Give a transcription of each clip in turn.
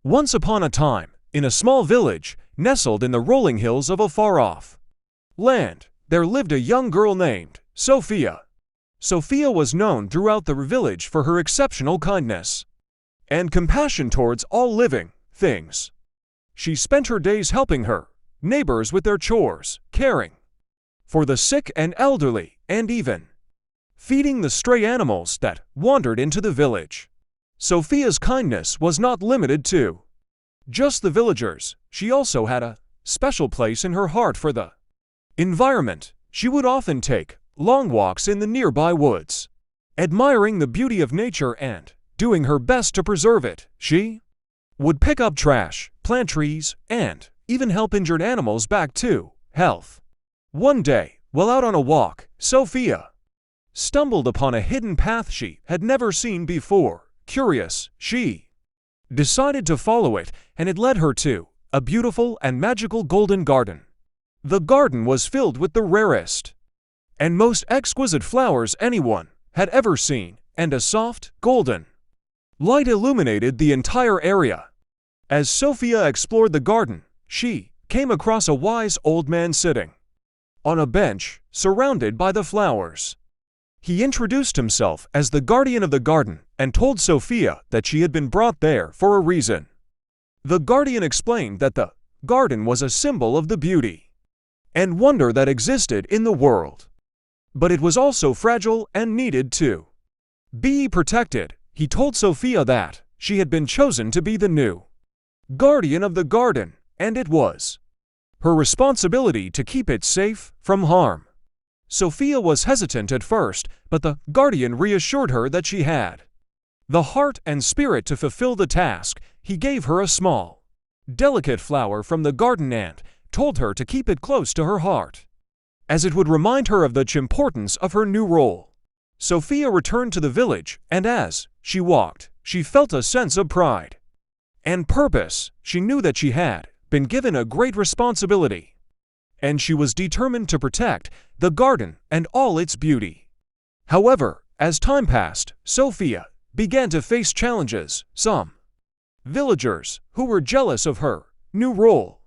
Once upon a time, in a small village, nestled in the rolling hills of a far-off land, there lived a young girl named Sophia. Sophia was known throughout the village for her exceptional kindness and compassion towards all living things. She spent her days helping her neighbors with their chores, caring for the sick and elderly, and even feeding the stray animals that wandered into the village. Sophia's kindness was not limited to just the villagers. She also had a special place in her heart for the environment. She would often take long walks in the nearby woods, admiring the beauty of nature and doing her best to preserve it. She would pick up trash, plant trees, and even help injured animals back to health. One day, while out on a walk, Sophia stumbled upon a hidden path she had never seen before. Curious, she decided to follow it, and it led her to a beautiful and magical golden garden. The garden was filled with the rarest and most exquisite flowers anyone had ever seen, and a soft, golden light illuminated the entire area. As Sophia explored the garden, she came across a wise old man sitting on a bench, surrounded by the flowers. He introduced himself as the guardian of the garden and told Sophia that she had been brought there for a reason. The guardian explained that the garden was a symbol of the beauty and wonder that existed in the world, but it was also fragile and needed to be protected. He told Sophia that she had been chosen to be the new guardian of the garden, and it was her responsibility to keep it safe from harm. Sophia was hesitant at first, but the guardian reassured her that she had the heart and spirit to fulfill the task. He gave her a small, delicate flower from the garden and told her to keep it close to her heart, as it would remind her of the importance of her new role. Sophia returned to the village, and as she walked, she felt a sense of pride and purpose. She knew that she had been given a great responsibility, and she was determined to protect the garden and all its beauty. However, as time passed, Sophia began to face challenges. Some villagers, who were jealous of her new role,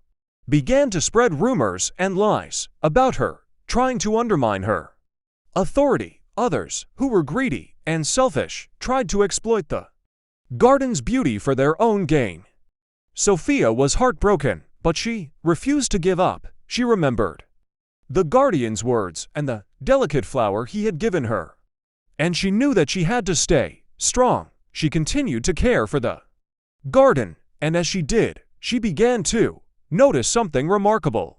began to spread rumors and lies about her, trying to undermine her authority. Others, who were greedy and selfish, tried to exploit the garden's beauty for their own gain. Sophia was heartbroken, but she refused to give up. She remembered the guardian's words and the delicate flower he had given her, and she knew that she had to stay strong. She continued to care for the garden, and as she did, she began to notice something remarkable.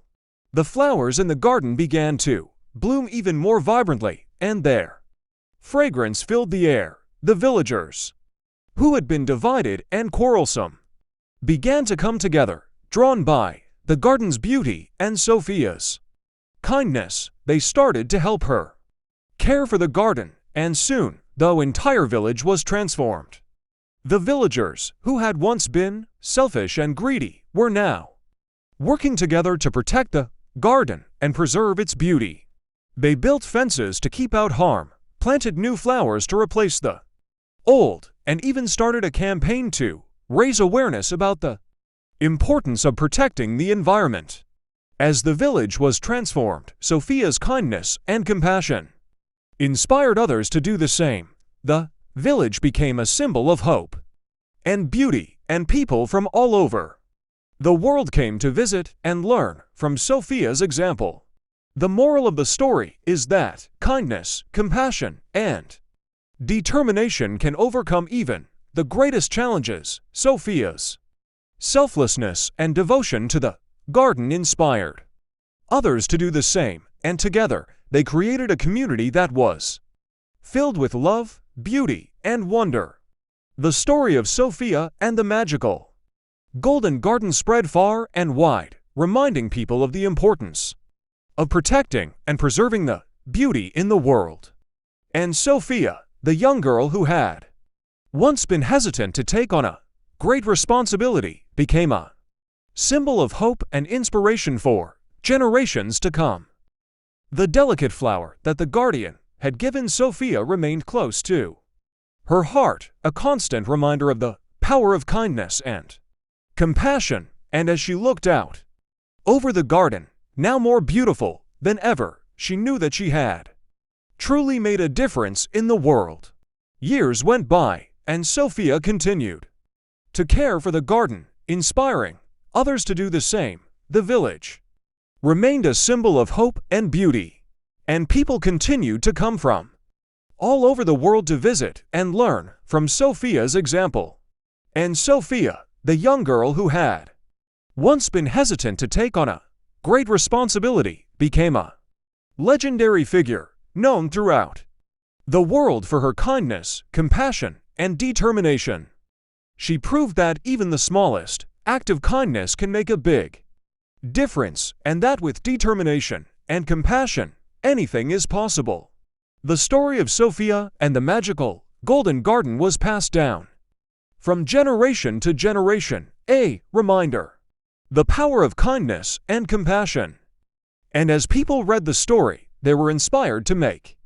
The flowers in the garden began to bloom even more vibrantly, and their fragrance filled the air. The villagers, who had been divided and quarrelsome, began to come together, drawn by the garden's beauty and Sophia's kindness. They started to help her care for the garden, and soon, the entire village was transformed. The villagers, who had once been selfish and greedy, were now working together to protect the garden and preserve its beauty. They built fences to keep out harm, planted new flowers to replace the old, and even started a campaign to raise awareness about the importance of protecting the environment. As the village was transformed, Sophia's kindness and compassion inspired others to do the same. The village became a symbol of hope and beauty, and people from all over the world came to visit and learn from Sophia's example. The moral of the story is that kindness, compassion, and determination can overcome even the greatest challenges. Sophia's selflessness and devotion to the garden inspired others to do the same, and together they created a community that was filled with love, beauty, and wonder. The story of Sophia and the magical golden garden spread far and wide, reminding people of the importance of protecting and preserving the beauty in the world. And Sophia, the young girl who had once been hesitant to take on a great responsibility, became a symbol of hope and inspiration for generations to come. The delicate flower that the guardian had given Sophia remained close to her heart, a constant reminder of the power of kindness and compassion, and as she looked out over the garden, now more beautiful than ever, she knew that she had truly made a difference in the world. Years went by, and Sophia continued to care for the garden, inspiring others to do the same. The village remained a symbol of hope and beauty, and people continued to come from all over the world to visit and learn from Sophia's example. And Sophia, the young girl who had once been hesitant to take on a great responsibility, became a legendary figure known throughout the world for her kindness, compassion, and determination. She proved that even the smallest act of kindness can make a big difference, and that with determination and compassion, anything is possible. The story of Sophia and the magical golden garden was passed down from generation to generation, a reminder the power of kindness and compassion. And as people read the story, they were inspired to make